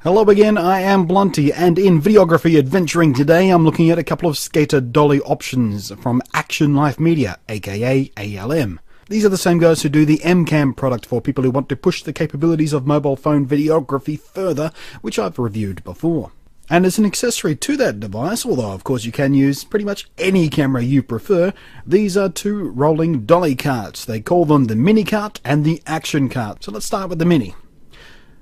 Hello again, I am Blunty, and in videography adventuring today I'm looking at a couple of skater dolly options from Action Life Media, aka ALM. These are the same guys who do the MCam product for people who want to push the capabilities of mobile phone videography further, which I've reviewed before. And as an accessory to that device, although of course you can use pretty much any camera you prefer, these are two rolling dolly carts. They call them the Mini Cart and the Action Cart. So let's start with the Mini.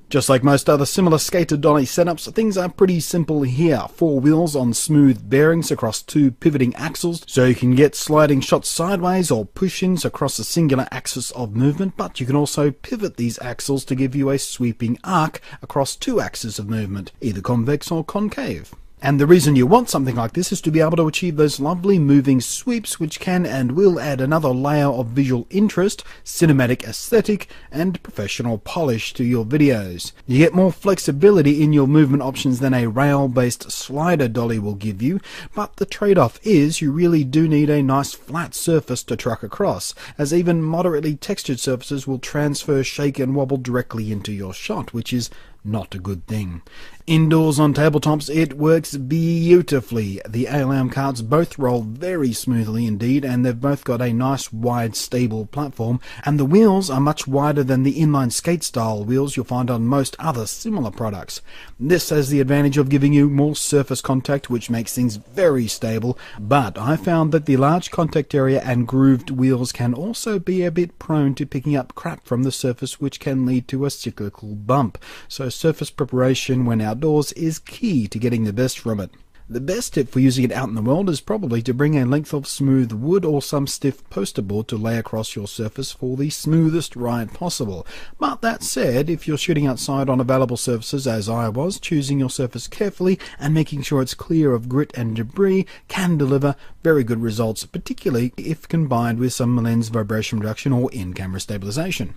Just like most other similar skater dolly setups, things are pretty simple here. 4 wheels on smooth bearings across 2 pivoting axles, so you can get sliding shots sideways or push-ins across a singular axis of movement, but you can also pivot these axles to give you a sweeping arc across 2 axes of movement, either convex or concave. And the reason you want something like this is to be able to achieve those lovely moving sweeps which can and will add another layer of visual interest, cinematic aesthetic, and professional polish to your videos. You get more flexibility in your movement options than a rail-based slider dolly will give you, but the trade-off is you really do need a nice flat surface to truck across, as even moderately textured surfaces will transfer, shake and wobble directly into your shot, which is not a good thing. Indoors on tabletops it works beautifully. The ALM carts both roll very smoothly indeed, and they've both got a nice wide stable platform, and the wheels are much wider than the inline skate style wheels you'll find on most other similar products. This has the advantage of giving you more surface contact, which makes things very stable, but I found that the large contact area and grooved wheels can also be a bit prone to picking up crap from the surface, which can lead to a cyclical bump. So surface preparation when outdoors is key to getting the best from it. The best tip for using it out in the world is probably to bring a length of smooth wood or some stiff poster board to lay across your surface for the smoothest ride possible. But that said, if you're shooting outside on available surfaces as I was, choosing your surface carefully and making sure it's clear of grit and debris can deliver very good results, particularly if combined with some lens vibration reduction or in-camera stabilization.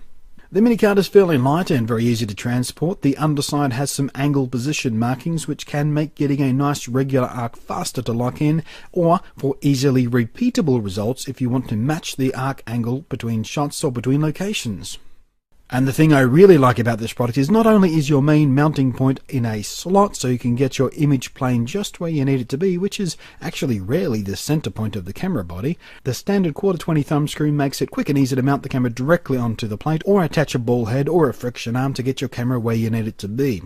The Mini Cart is fairly light and very easy to transport. The underside has some angle position markings which can make getting a nice regular arc faster to lock in, or for easily repeatable results if you want to match the arc angle between shots or between locations. And the thing I really like about this product is not only is your main mounting point in a slot so you can get your image plane just where you need it to be, which is actually rarely the center point of the camera body, the standard 1/4-20 thumb screw makes it quick and easy to mount the camera directly onto the plate or attach a ball head or a friction arm to get your camera where you need it to be.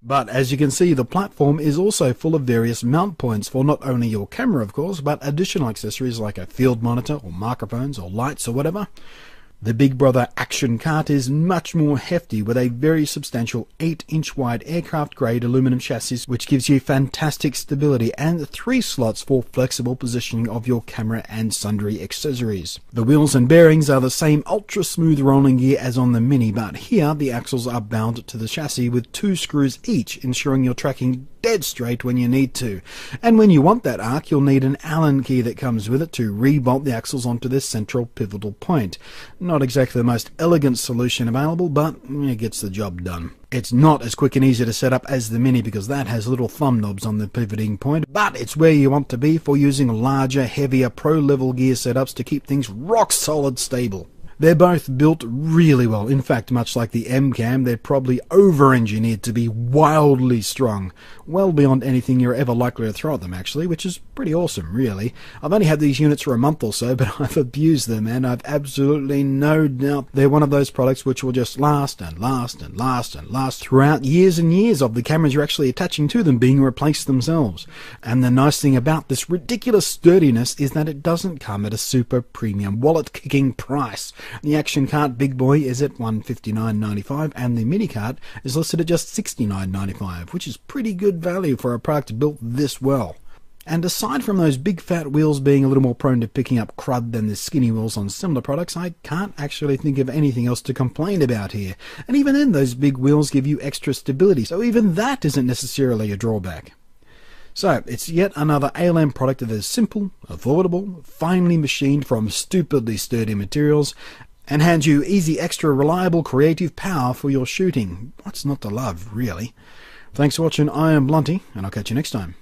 But as you can see, the platform is also full of various mount points for not only your camera of course, but additional accessories like a field monitor or microphones or lights or whatever. The Big Brother Action Cart is much more hefty with a very substantial 8-inch wide aircraft grade aluminum chassis which gives you fantastic stability and 3 slots for flexible positioning of your camera and sundry accessories. The wheels and bearings are the same ultra smooth rolling gear as on the Mini, but here the axles are bound to the chassis with 2 screws each, ensuring you're tracking dead straight when you need to. And when you want that arc, you'll need an Allen key that comes with it to re-bolt the axles onto this central pivotal point. Not exactly the most elegant solution available, but it gets the job done. It's not as quick and easy to set up as the Mini because that has little thumb knobs on the pivoting point, but it's where you want to be for using larger, heavier pro-level gear setups to keep things rock solid stable. They're both built really well. In fact, much like the MCam, they're probably over-engineered to be wildly strong. Well beyond anything you're ever likely to throw at them, actually, which is pretty awesome, really. I've only had these units for a month or so, but I've abused them, and I've absolutely no doubt they're one of those products which will just last and last and last and last throughout years and years of the cameras you're actually attaching to them being replaced themselves. And the nice thing about this ridiculous sturdiness is that it doesn't come at a super premium wallet-kicking price. The Action Cart Big Boy is at $159.95 and the Mini Cart is listed at just $69.95, which is pretty good value for a product built this well. And aside from those big fat wheels being a little more prone to picking up crud than the skinny wheels on similar products, I can't actually think of anything else to complain about here. And even then, those big wheels give you extra stability, so even that isn't necessarily a drawback. So, it's yet another ALM product that is simple, affordable, finely machined from stupidly sturdy materials, and hands you easy, extra reliable, creative power for your shooting. What's not to love, really? Thanks for watching, I am Blunty, and I'll catch you next time.